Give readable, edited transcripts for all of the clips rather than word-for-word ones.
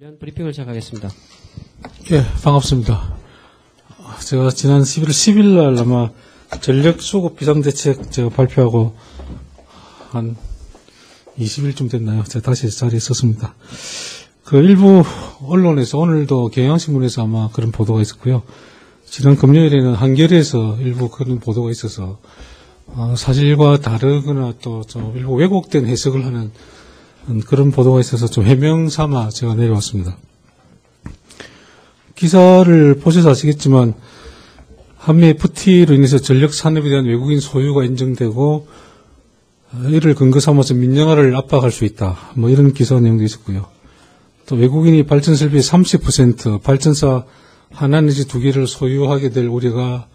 관련 브리핑을 시작하겠습니다. 예, 반갑습니다. 제가 지난 11월 10일 날 아마 전력수급 비상대책 제가 발표하고 한 20일쯤 됐나요? 제가 다시 자리에 있었습니다. 그 일부 언론에서 오늘도 경향신문에서 아마 그런 보도가 있었고요. 지난 금요일에는 한겨레에서 일부 그런 보도가 있어서 사실과 다르거나 또 좀 일부 왜곡된 해석을 하는 그런 보도가 있어서 좀 해명 삼아 제가 내려왔습니다. 기사를 보셔서 아시겠지만 한미 FTA로 인해서 전력 산업에 대한 외국인 소유가 인정되고 이를 근거 삼아서 민영화를 압박할 수 있다. 뭐 이런 기사 내용도 있었고요. 또 외국인이 발전 설비의 30% 발전사 하나 내지 두 개를 소유하게 될 우려가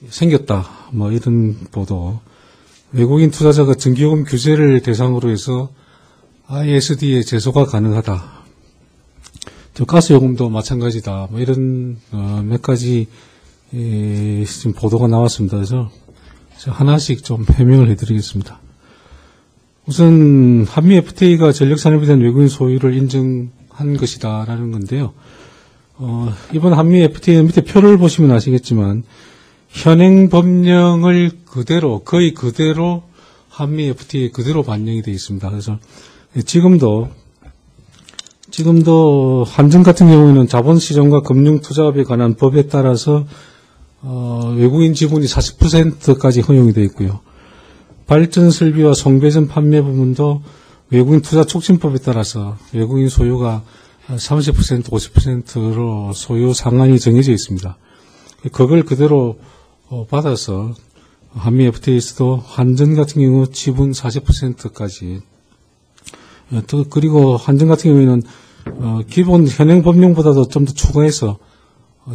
생겼다. 뭐 이런 보도. 외국인 투자자가 전기요금 규제를 대상으로 해서 ISD에 제소가 가능하다. 또 가스요금도 마찬가지다. 뭐 이런 몇 가지 지금 보도가 나왔습니다. 그래서 하나씩 좀 해명을 해드리겠습니다. 우선 한미 FTA가 전력산업에 대한 외국인 소유를 인정한 것이다라는 건데요. 이번 한미 FTA 밑에 표를 보시면 아시겠지만 현행 법령을 그대로 거의 그대로 한미 FTA 그대로 반영이 되어 있습니다. 그래서 지금도 한전 같은 경우에는 자본시장과 금융투자업에 관한 법에 따라서 외국인 지분이 40%까지 허용이 되어 있고요. 발전설비와 송배전 판매 부분도 외국인 투자 촉진법에 따라서 외국인 소유가 30%, 50%로 소유 상한이 정해져 있습니다. 그걸 그대로 받아서 한미 FTA에서도 한전 같은 경우 지분 40%까지 또 그리고 한전 같은 경우에는 기본 현행 법령보다도 좀 더 추가해서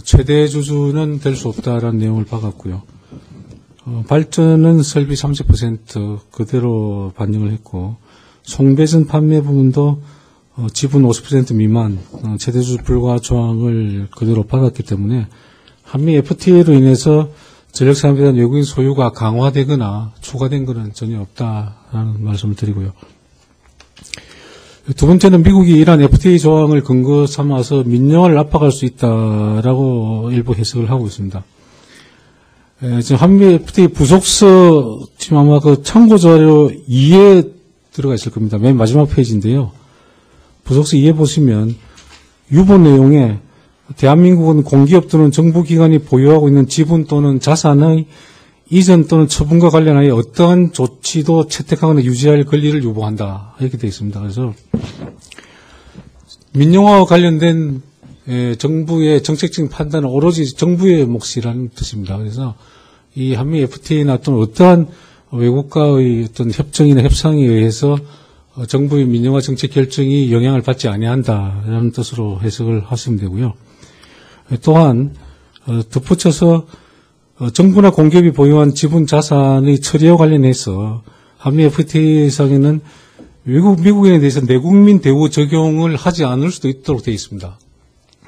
최대 주주는 될 수 없다라는 내용을 박았고요. 발전은 설비 30% 그대로 반영을 했고 송배전 판매 부분도 지분 50% 미만 최대주주 불가 조항을 그대로 받았기 때문에 한미 FTA로 인해서 전력산업에 대한 외국인 소유가 강화되거나 추가된 것은 전혀 없다라는 말씀을 드리고요. 두 번째는 미국이 이러한 FTA 조항을 근거 삼아서 민영화를 압박할 수 있다라고 일부 해석을 하고 있습니다. 지금 한미 FTA 부속서 지금 아마 그 참고 자료 2에 들어가 있을 겁니다. 맨 마지막 페이지인데요. 부속서 2에 보시면 유보 내용에 대한민국은 공기업 또는 정부기관이 보유하고 있는 지분 또는 자산의 이전 또는 처분과 관련하여 어떠한 조치도 채택하거나 유지할 권리를 유보한다. 이렇게 되어 있습니다. 그래서 민영화와 관련된 정부의 정책적인 판단은 오로지 정부의 몫이라는 뜻입니다. 그래서 이 한미 FTA나 또는 어떠한 외국과의 어떤 협정이나 협상에 의해서 정부의 민영화 정책 결정이 영향을 받지 아니한다라는 뜻으로 해석을 하시면 되고요. 또한 덧붙여서 정부나 공기업이 보유한 지분 자산의 처리와 관련해서 한미 FTA상에는 미국인에 대해서 내국민 대우 적용을 하지 않을 수도 있도록 되어 있습니다.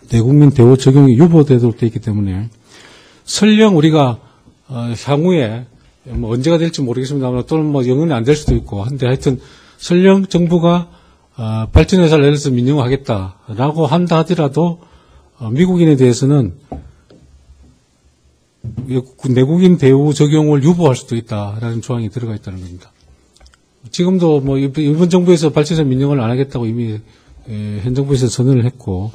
내국민 대우 적용이 유보되도록 되어 있기 때문에 설령 우리가 향후에 뭐 언제가 될지 모르겠습니다만 또는 뭐 영원히 안 될 수도 있고 한데 하여튼 설령 정부가 발전회사를 예를 들어서 민영화하겠다라고 한다 하더라도 미국인에 대해서는 내국인 대우 적용을 유보할 수도 있다라는 조항이 들어가 있다는 겁니다. 지금도 뭐 이번 정부에서 발전소 민영화를 안 하겠다고 이미 현 정부에서 선언을 했고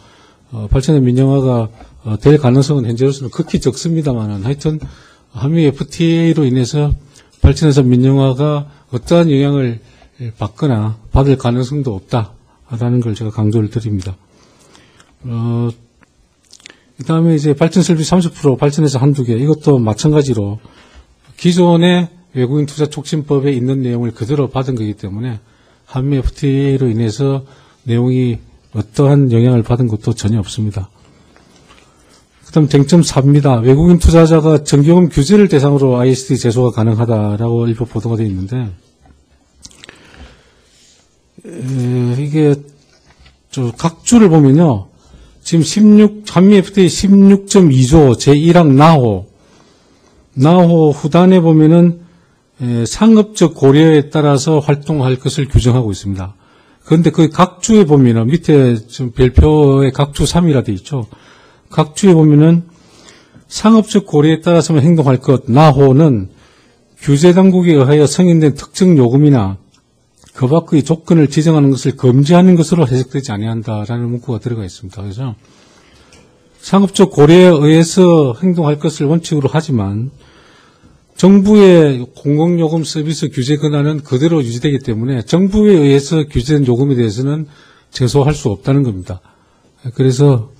발전소 민영화가 될 가능성은 현재로서는 극히 적습니다만은 하여튼 한미 FTA로 인해서 발전소 민영화가 어떠한 영향을 받거나 받을 가능성도 없다라는 걸 제가 강조를 드립니다. 그 다음에 이제 발전설비 30% 발전해서 한두 개, 이것도 마찬가지로 기존의 외국인 투자 촉진법에 있는 내용을 그대로 받은 거기 때문에 한미 FTA로 인해서 내용이 어떠한 영향을 받은 것도 전혀 없습니다. 그 다음 쟁점 4입니다. 외국인 투자자가 전기요금 규제를 대상으로 ISD 제소가 가능하다라고 일부 보도가 되어 있는데, 이게 각 주를 보면요. 지금 한미 FTA 16.2조 제1항 나호 후단에 보면은 상업적 고려에 따라서 활동할 것을 규정하고 있습니다. 그런데 그 각 주에 보면은 밑에 좀 별표에 각 주 3이라 돼 있죠. 각 주에 보면은 상업적 고려에 따라서만 행동할 것, 나호는 규제 당국에 의하여 승인된 특정 요금이나 그 밖의 조건을 지정하는 것을 금지하는 것으로 해석되지 아니한다라는 문구가 들어가 있습니다. 그래서 상업적 고려에 의해서 행동할 것을 원칙으로 하지만 정부의 공공요금 서비스 규제 권한은 그대로 유지되기 때문에 정부에 의해서 규제된 요금에 대해서는 제소할 수 없다는 겁니다. 그래서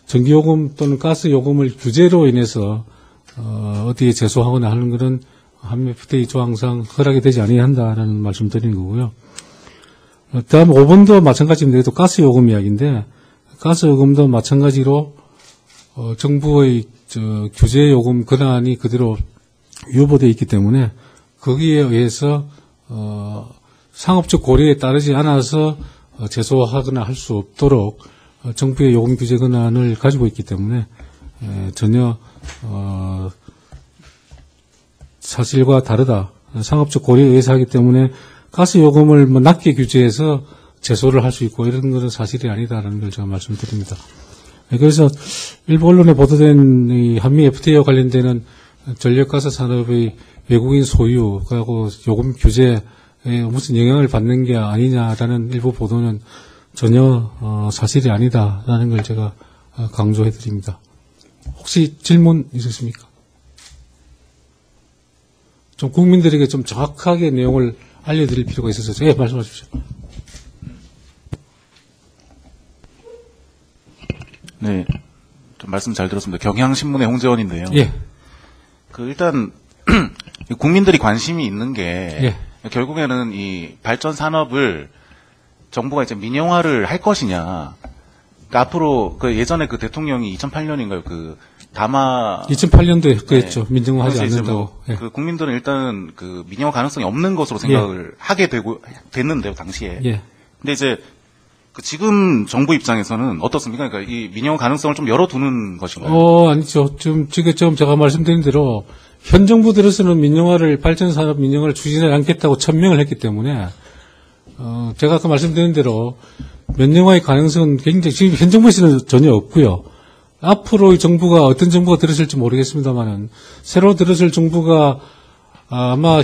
전기요금 또는 가스요금을 규제로 인해서 어디에 제소하거나 하는 것은 한미 FTA 조항상 허락이 되지 아니한다라는 말씀 드리는 거고요. 다음 5번도 마찬가지입니다. 또 가스요금 이야기인데 가스요금도 마찬가지로 정부의 규제요금 권한이 그대로 유보되어 있기 때문에 거기에 의해서 상업적 고려에 따르지 않아서 제소하거나 할 수 없도록 정부의 요금 규제 권한을 가지고 있기 때문에 전혀 사실과 다르다. 상업적 고려에 의해서 하기 때문에 가스 요금을 낮게 규제해서 제소를 할 수 있고 이런 것은 사실이 아니다라는 걸 제가 말씀드립니다. 그래서 일부 언론에 보도된 이 한미 FTA와 관련되는 전력가스 산업의 외국인 소유하고 요금 규제에 무슨 영향을 받는 게 아니냐라는 일부 보도는 전혀 사실이 아니다라는 걸 제가 강조해 드립니다. 혹시 질문 있으십니까? 좀 국민들에게 좀 정확하게 내용을 알려드릴 필요가 있어서 예, 말씀하십시오. 네, 좀 말씀 잘 들었습니다. 경향신문의 홍재원인데요. 예. 일단 국민들이 관심이 있는 게 예. 결국에는 이 발전 산업을 정부가 이제 민영화를 할 것이냐. 그러니까 앞으로 예전에 그 대통령이 2008년인가요? 그 다마 2008년도에 그랬죠. 네. 민영화하지 않는다고. 예. 국민들은 일단은 그 민영화 가능성이 없는 것으로 생각을 하게 됐는데요, 당시에. 예. 근데 이제 지금 정부 입장에서는 어떻습니까? 그러니까 이 민영화 가능성을 좀 열어두는 것인가요? 아니죠. 지금 제가 말씀드린 대로 현 정부 들어서는 발전산업 민영화를 추진하지 않겠다고 천명을 했기 때문에 제가 아까 말씀드린 대로 민영화의 가능성은 굉장히 지금 현 정부에서는 전혀 없고요. 앞으로 정부가 어떤 정부가 들어설지 모르겠습니다만은 새로 들어설 정부가 아마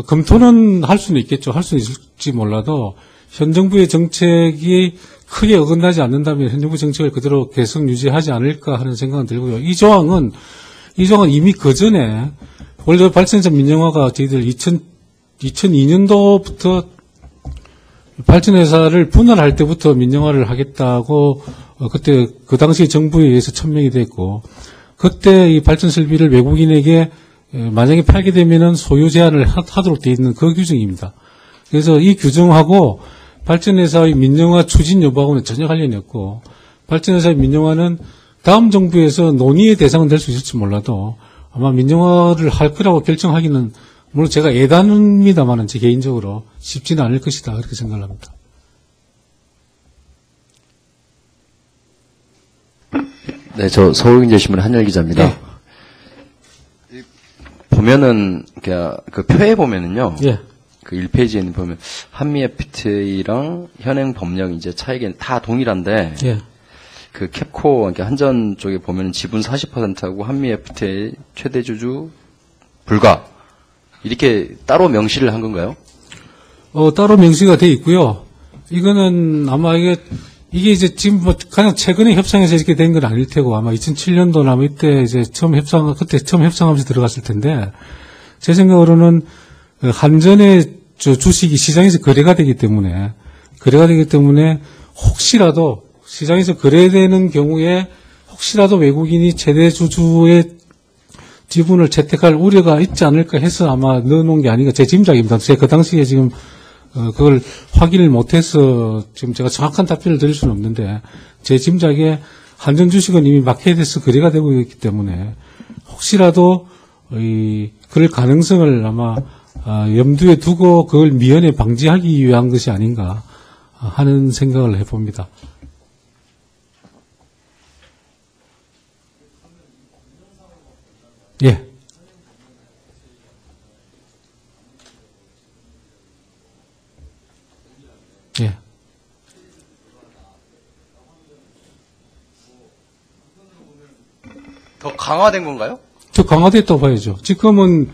검토는 할 수는 있겠죠. 할 수는 있을지 몰라도 현 정부의 정책이 크게 어긋나지 않는다면 현 정부 정책을 그대로 계속 유지하지 않을까 하는 생각은 들고요. 이 조항은 이미 그 전에 원래 발전소 민영화가 저희들 2002년도부터 발전회사를 분할할 때부터 민영화를 하겠다고 그때 그 당시 정부에 의해서 천명이 됐고 그때 이 발전 설비를 외국인에게 만약에 팔게 되면은 소유 제한을 하도록 되어 있는 그 규정입니다. 그래서 이 규정하고 발전회사의 민영화 추진 여부하고는 전혀 관련이 없고 발전회사의 민영화는 다음 정부에서 논의의 대상은 될 수 있을지 몰라도 아마 민영화를 할 거라고 결정하기는 물론 제가 예단입니다만은 제 개인적으로 쉽지는 않을 것이다 그렇게 생각을 합니다. 네, 저 서울경제신문 한열 기자입니다. 네. 보면은 그 표에 보면은요. 예. 그 1페이지에는 보면 한미 FTA랑 현행 법령 이제 차이가 다 동일한데 예. 그 캡코 그러니까 한전 쪽에 보면은 지분 40%하고 한미 FTA 최대 주주 불가 이렇게 따로 명시를 한 건가요? 따로 명시가 돼 있고요. 이거는 아마 이게 이제 지금 가장 최근에 협상에서 이렇게 된 건 아닐 테고 아마 2007년도나 이때 이제 그때 처음 협상하면서 들어갔을 텐데 제 생각으로는 한전의 주식이 시장에서 거래가 되기 때문에 혹시라도 시장에서 거래되는 경우에 혹시라도 외국인이 최대 주주의 지분을 채택할 우려가 있지 않을까 해서 아마 넣어놓은 게 아닌가 제 짐작입니다. 제가 그 당시에 지금 그걸 확인을 못해서 지금 제가 정확한 답변을 드릴 수는 없는데 제 짐작에 한전 주식은 이미 마켓에서 거래가 되고 있기 때문에 혹시라도 그럴 가능성을 아마 염두에 두고 그걸 미연에 방지하기 위한 것이 아닌가 하는 생각을 해봅니다. 예. 예. 더 강화된 건가요? 더 강화됐다고 봐야죠. 지금은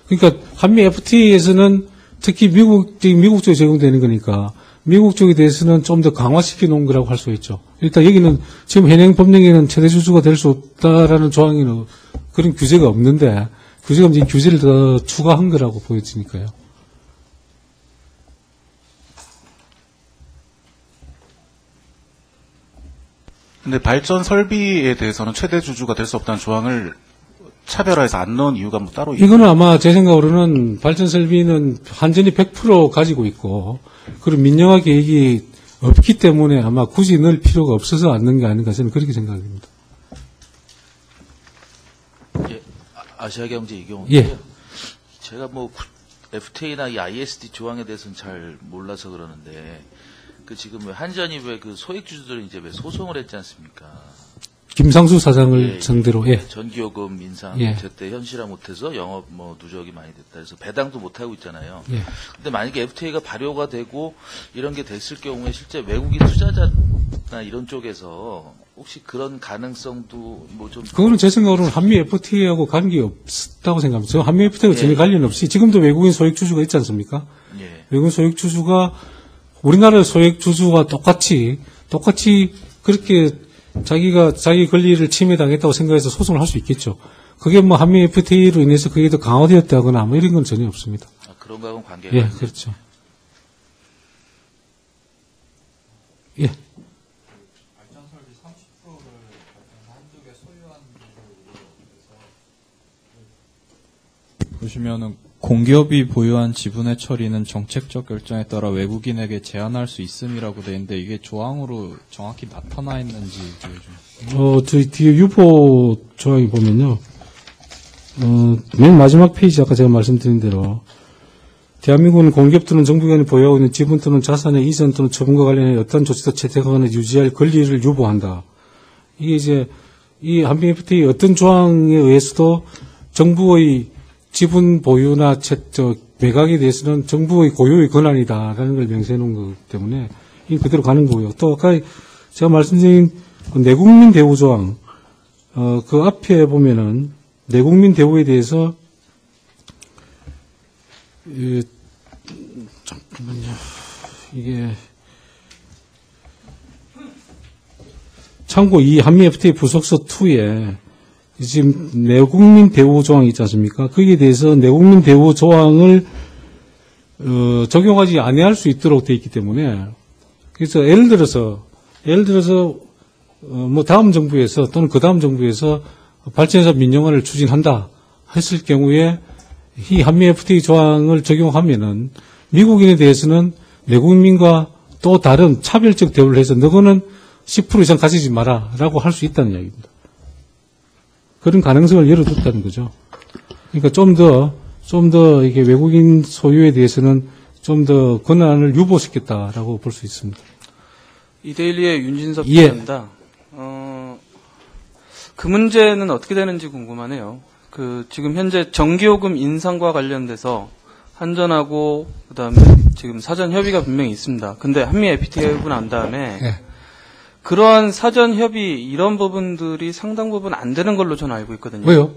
그러니까 한미 FTA에서는 특히 미국 쪽에 적용되는 거니까 미국 쪽에 대해서는 좀 더 강화시켜 놓은 거라고 할 수 있죠. 일단 여기는 지금 현행 법령에는 최대 주주가 될 수 없다라는 조항에는 그런 규제가 없는데 규제가 이제 규제를 더 추가한 거라고 보여지니까요. 근데 발전 설비에 대해서는 최대 주주가 될 수 없다는 조항을 차별화해서 안 넣은 이유가 뭐 따로 이거는 아마 제 생각으로는 발전 설비는 완전히 100% 가지고 있고 그리고 민영화 계획이 없기 때문에 아마 굳이 넣을 필요가 없어서 안 넣은 게 아닌가 저는 그렇게 생각합니다. 예, 아시아경제 이경호인데요. 예. 제가 뭐 FTA나 이 ISD 조항에 대해서는 잘 몰라서 그러는데 그 지금 왜 한전이 왜 그 소액 주주들이 이제 왜 소송을 했지 않습니까? 김상수 사장을 상대로 예. 전기요금 인상 예. 제때 현실화 못해서 영업 뭐 누적이 많이 됐다. 그래서 배당도 못 하고 있잖아요. 예. 근데 만약에 FTA가 발효가 되고 이런 게 됐을 경우에 실제 외국인 투자자나 이런 쪽에서 혹시 그런 가능성도 뭐 좀 그거는 제 생각으로는 한미 FTA하고 관계 없다고 생각합니다. 저 한미 FTA가 예. 전혀 관련 없이 지금도 외국인 소액 주주가 있지 않습니까? 예. 외국인 소액 주주가 우리나라 소액 주주와 똑같이 그렇게 자기 권리를 침해당했다고 생각해서 소송을 할 수 있겠죠. 그게 뭐 한미 FTA로 인해서 그게 더 강화되었다거나 뭐 이런 건 전혀 없습니다. 아, 그런 거하고는 관계가 예, 없네요. 그렇죠. 예. 보시면은 공기업이 보유한 지분의 처리는 정책적 결정에 따라 외국인에게 제한할 수 있음이라고 되어 있는데 이게 조항으로 정확히 나타나 있는지 좀. 저희 뒤에 유보 조항에 보면요. 맨 마지막 페이지 아까 제가 말씀드린 대로 대한민국은 공기업 또는 정부기관이 보유하고 있는 지분 또는 자산의 이전 또는 처분과 관련해 어떤 조치도 채택하거나 유지할 권리를 유보한다. 이게 이제 이 한미 FTA 어떤 조항에 의해서도 정부의 지분 보유나 매각에 대해서는 정부의 고유의 권한이다라는 걸 명시해 놓은 거기 때문에 이 그대로 가는 거고요. 또 아까 제가 말씀드린 내국민 대우 조항, 그 앞에 보면은 내국민 대우에 대해서 잠깐만요. 이게 참고 이 한미 FTA 부속서 2에 지금 내국민 대우 조항이 있지 않습니까? 거기에 대해서 내국민 대우 조항을 적용하지 아니할 수 있도록 되어 있기 때문에 그래서 예를 들어서 뭐 다음 정부에서 또는 그 다음 정부에서 발전사 민영화를 추진한다 했을 경우에 이 한미 FTA 조항을 적용하면은 미국인에 대해서는 내국민과 또 다른 차별적 대우를 해서 너거는 10% 이상 가지지 마라라고 할 수 있다는 이야기입니다. 그런 가능성을 열어뒀다는 거죠. 그러니까 좀 더 이게 외국인 소유에 대해서는 좀 더 권한을 유보시켰다라고 볼 수 있습니다. 이데일리의 윤진섭 예. 기자입니다. 그 문제는 어떻게 되는지 궁금하네요. 지금 현재 전기요금 인상과 관련돼서 한전하고 그다음에 지금 사전 협의가 분명히 있습니다. 근데 한미 FTA가 난 다음에 예. 그러한 사전 협의 이런 부분들이 상당 부분 안 되는 걸로 저는 알고 있거든요. 왜요?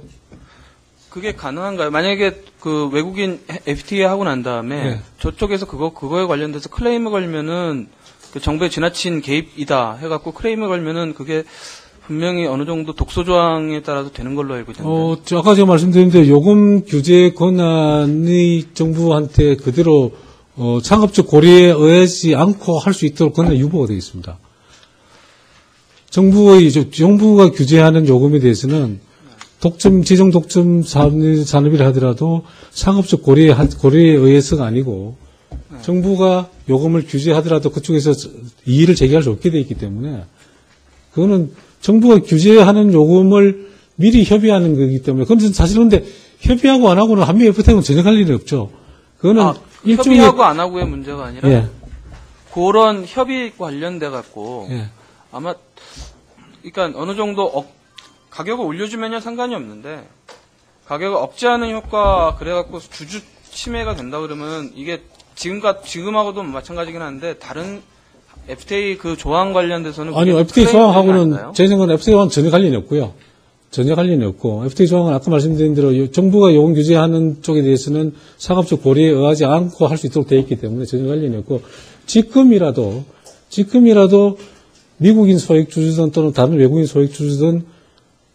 그게 가능한가요? 만약에 그 외국인 FTA 하고 난 다음에 네. 저쪽에서 그거에 관련돼서 클레임을 걸면은 그 정부의 지나친 개입이다 해갖고 클레임을 걸면은 그게 분명히 어느 정도 독소 조항에 따라서 되는 걸로 알고 있는데. 아까 제가 말씀드린 대로 요금 규제 권한이 정부한테 그대로 상업적 고려에 의하지 않고 할 수 있도록 권한 유보가 되어 있습니다. 정부가 규제하는 요금에 대해서는 지정 독점 산업이라 하더라도 상업적 고려에 의해서가 아니고 정부가 요금을 규제하더라도 그쪽에서 이의를 제기할 수 없게 되어 있기 때문에 그거는 정부가 규제하는 요금을 미리 협의하는 거기 때문에 그건 사실 근데 협의하고 안 하고는 한미 FTA는 전혀 할 일이 없죠. 그거는 일종의 협의하고 안 하고의 문제가 아니라 예. 그런 협의 관련돼 갖고 예. 아마 그러니까 어느 정도 가격을 올려주면야 상관이 없는데 가격을 억제하는 효과 그래갖고 주주 침해가 된다 그러면 이게 지금하고도 마찬가지긴 한데 다른 FTA 그 조항 관련돼서는 아니요, FTA 조항하고는 제 생각은 FTA 조항은 전혀 관련이 없고요. 전혀 관련이 없고 FTA 조항은 아까 말씀드린 대로 정부가 요금 규제하는 쪽에 대해서는 상업적 고려에 의하지 않고 할 수 있도록 되어 있기 때문에 전혀 관련이 없고 지금이라도 미국인 소액주주든 또는 다른 외국인 소액주주든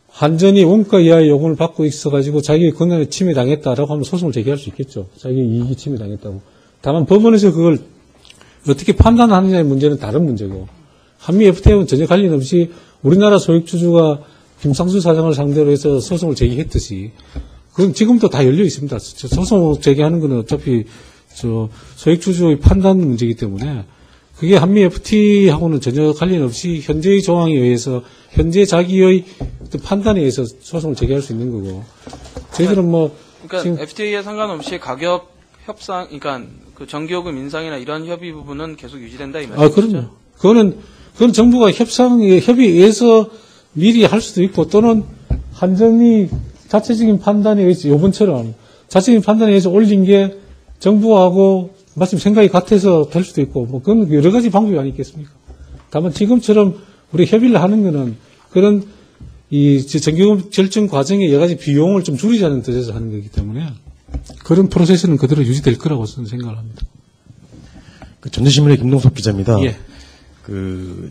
한전이 원가 이하의 요금을 받고 있어가지고 자기의 권한에 침해당했다라고 하면 소송을 제기할 수 있겠죠. 자기의 이익이 침해당했다고. 다만 법원에서 그걸 어떻게 판단하느냐의 문제는 다른 문제고 한미 FTA는 전혀 관련 없이 우리나라 소액주주가 김상수 사장을 상대로 해서 소송을 제기했듯이 그건 지금도 다 열려 있습니다. 소송 제기하는 거는 어차피 소액주주의 판단 문제이기 때문에 그게 한미 FTA하고는 전혀 관련 없이 현재의 조항에 의해서 현재 자기의 판단에 의해서 소송을 제기할 수 있는 거고 저희들은 그러니까 지금 FTA에 상관없이 가격 협상, 그러니까 그 전기요금 인상이나 이런 협의 부분은 계속 유지된다 이 말씀이시죠? 그럼요. 그건 정부가 협의에서 미리 할 수도 있고 또는 한전이 자체적인 판단에 의해서 요번처럼 자체적인 판단에 의해서 올린 게 정부하고 마침 생각이 같아서 될 수도 있고 그건 여러 가지 방법이 아니겠습니까? 다만 지금처럼 우리 협의를 하는 거는 그런 이 전기요금 결정 과정의 여러 가지 비용을 좀 줄이자는 뜻에서 하는 거기 때문에 그런 프로세스는 그대로 유지될 거라고 저는 생각을 합니다. 전자신문의 김동석 기자입니다. 예.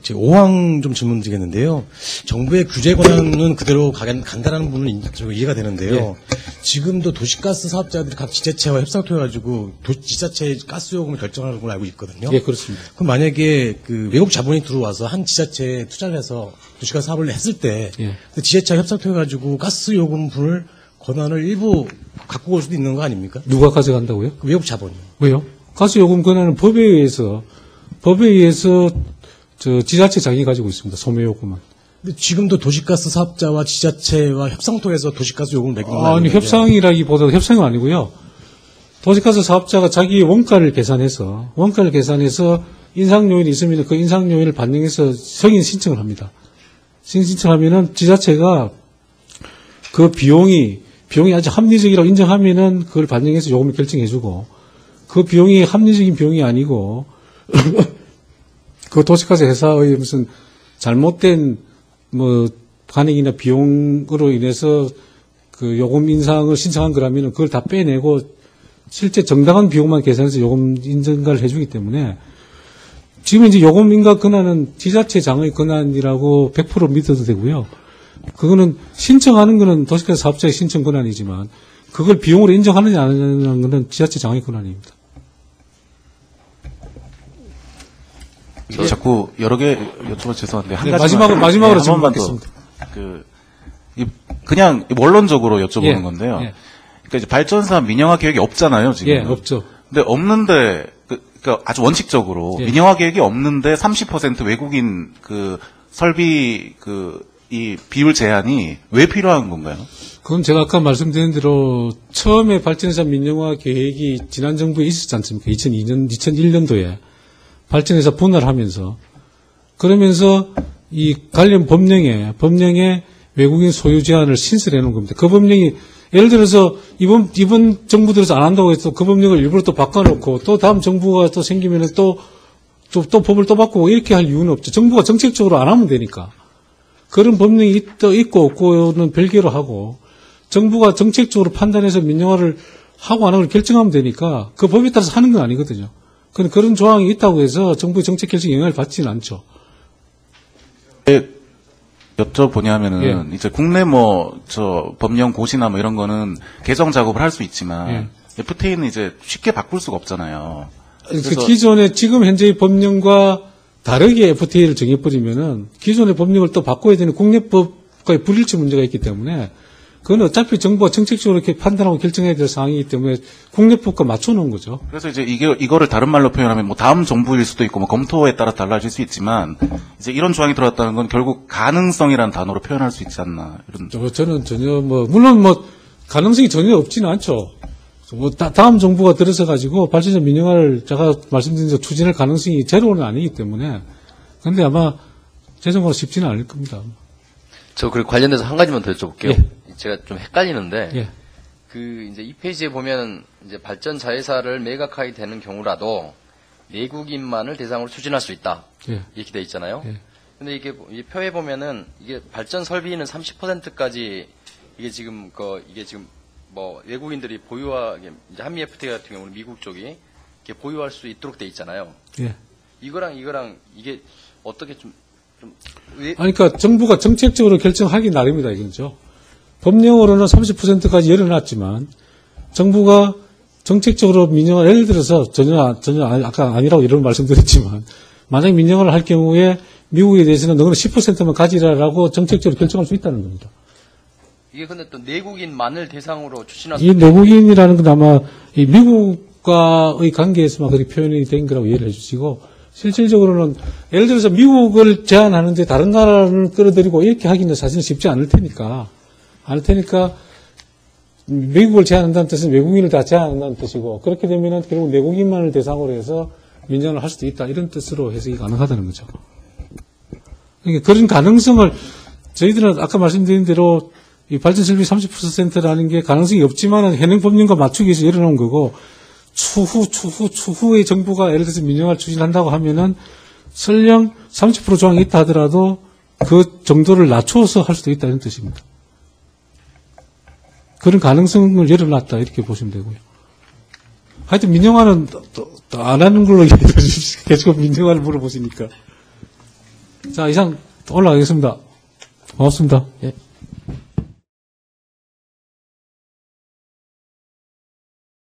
제 5항 좀 질문 드리겠는데요. 정부의 규제 권한은 그대로 간다는 부분은 이해가 되는데요. 예. 지금도 도시가스 사업자들이 각 지자체와 협상통해가지고 지자체의 가스 요금을 결정하는 걸 알고 있거든요. 예, 그렇습니다. 그럼 만약에 외국 자본이 들어와서 한 지자체에 투자를 해서 도시가스 사업을 했을 때 예. 그 지자체와 협상통해가지고 가스 요금 분을 권한을 일부 갖고 올 수도 있는 거 아닙니까? 누가 가져간다고요? 그 외국 자본이요. 왜요? 가스 요금 권한은 법에 의해서 지자체 자기 가지고 있습니다. 소매요금은. 근데 지금도 도시가스 사업자와 지자체와 협상통해서 도시가스 요금을 매기는 거 아니, 협상이라기보다 협상은 아니고요. 도시가스 사업자가 자기 원가를 계산해서 인상 요인이 있으면 그 인상 요인을 반영해서 승인 신청을 합니다. 승인 신청하면은 지자체가 그 비용이 아주 합리적이라고 인정하면은 그걸 반영해서 요금을 결정해주고 그 비용이 합리적인 비용이 아니고 그 도시가스 회사의 무슨 잘못된 간행이나 비용으로 인해서 그 요금 인상을 신청한 거라면 그걸 다 빼내고 실제 정당한 비용만 계산해서 요금 인정을 해주기 때문에 지금 이제 요금 인가 권한은 지자체장의 권한이라고 100% 믿어도 되고요. 그거는 신청하는 거는 도시가스 사업자의 신청 권한이지만 그걸 비용으로 인정하느냐 안 하느냐는 거는 지자체장의 권한입니다. 자꾸 여러 개 여쭤봐 죄송한데 한 네, 가지 마지막으로 한 번만 더 질문하겠습니다. 그냥 원론적으로 여쭤보는 예, 건데요. 예. 그러니까 이제 발전사 민영화 계획이 없잖아요 지금. 예, 없죠. 근데 없는데 그러니까 아주 원칙적으로 예. 민영화 계획이 없는데 30% 외국인 그 설비 이 비율 제한이 왜 필요한 건가요? 그건 제가 아까 말씀드린 대로 처음에 발전회사 민영화 계획이 지난 정부에 있었지 않습니까? 2001년도에 발전회사 분할하면서 그러면서 이 관련 법령에 외국인 소유 제한을 신설해 놓은 겁니다. 그 법령이 예를 들어서 이번 정부 들어서 안 한다고 해서 그 법령을 일부러 또 바꿔놓고 또 다음 정부가 또 생기면은 또 법을 또 바꾸고 이렇게 할 이유는 없죠. 정부가 정책적으로 안 하면 되니까. 그런 법령이 있고 없고는 별개로 하고 정부가 정책적으로 판단해서 민영화를 하고 안 하고 결정하면 되니까 그 법에 따라서 하는 건 아니거든요. 그런 조항이 있다고 해서 정부의 정책 결정에 영향을 받지는 않죠. 여쭤보냐면은 이제 국내 법령 고시나 이런 거는 개정 작업을 할 수 있지만 FTA는 이제 쉽게 바꿀 수가 없잖아요. 그래서 지금 현재의 법령과 다르게 FTA를 정해버리면은 기존의 법령을 또 바꿔야 되는 국내법과의 불일치 문제가 있기 때문에 그건 어차피 정부가 정책적으로 이렇게 판단하고 결정해야 될 사항이기 때문에 국내법과 맞춰놓은 거죠. 그래서 이제 이거를 다른 말로 표현하면 다음 정부일 수도 있고 검토에 따라 달라질 수 있지만 이제 이런 조항이 들어갔다는 건 결국 가능성이라는 단어로 표현할 수 있지 않나 이런. 저는 전혀 물론 가능성이 전혀 없지는 않죠. 다음 정부가 들어서 가지고 발전소 민영화를 제가 말씀드린 대로 추진할 가능성이 제로는 아니기 때문에 그런데 아마 제 생각으로 쉽지는 않을 겁니다. 저 그리고 관련돼서 한 가지만 더 여쭤볼게요. 예. 제가 좀 헷갈리는데 예. 이제 이 페이지에 보면 이제 발전 자회사를 매각하게 되는 경우라도 내국인만을 대상으로 추진할 수 있다. 예. 이렇게 돼 있잖아요. 예. 근데 이게 이 표에 보면은 이게 발전 설비는 30%까지 이게 지금 뭐 외국인들이 이제 한미 FTA 같은 경우는 미국 쪽이 이렇게 보유할 수 있도록 돼 있잖아요. 예. 이거랑 이게 어떻게 아니, 그러니까 정부가 정책적으로 결정하기 나름이다 이거죠. 법령으로는 30%까지 열어놨지만 정부가 정책적으로 민영을 예를 들어서 전혀 아까 아니라고 이런 말씀드렸지만 만약 민영을 할 경우에 미국에 대해서는 너는 10%만 가지라라고 정책적으로 결정할 수 있다는 겁니다. 이게 근데 또 내국인만을 대상으로 추진할 이 내국인이라는 건 아마 이 미국과의 관계에서만 그렇게 표현이 된 거라고 이해를 해주시고 실질적으로는 예를 들어서 미국을 제한하는데 다른 나라를 끌어들이고 이렇게 하기는 사실은 쉽지 않을 테니까 미국을 제한한다는 뜻은 외국인을 다 제한한다는 뜻이고 그렇게 되면은 결국 내국인만을 대상으로 해서 민영을 할 수도 있다 이런 뜻으로 해석이 가능하다는 거죠. 그러니까 그런 가능성을 저희들은 아까 말씀드린 대로 이 발전설비 30%라는 게 가능성이 없지만은 현행 법령과 맞추기 위해서 열어놓은 거고 추후에 정부가 예를 들어서 민영화를 추진한다고 하면은 설령 30% 조항이 있다 하더라도 그 정도를 낮춰서 할 수도 있다는 뜻입니다. 그런 가능성을 열어놨다 이렇게 보시면 되고요. 하여튼 민영화는 안 하는 걸로 계속 민영화를 물어보시니까. 자, 이상 올라가겠습니다. 고맙습니다. 예.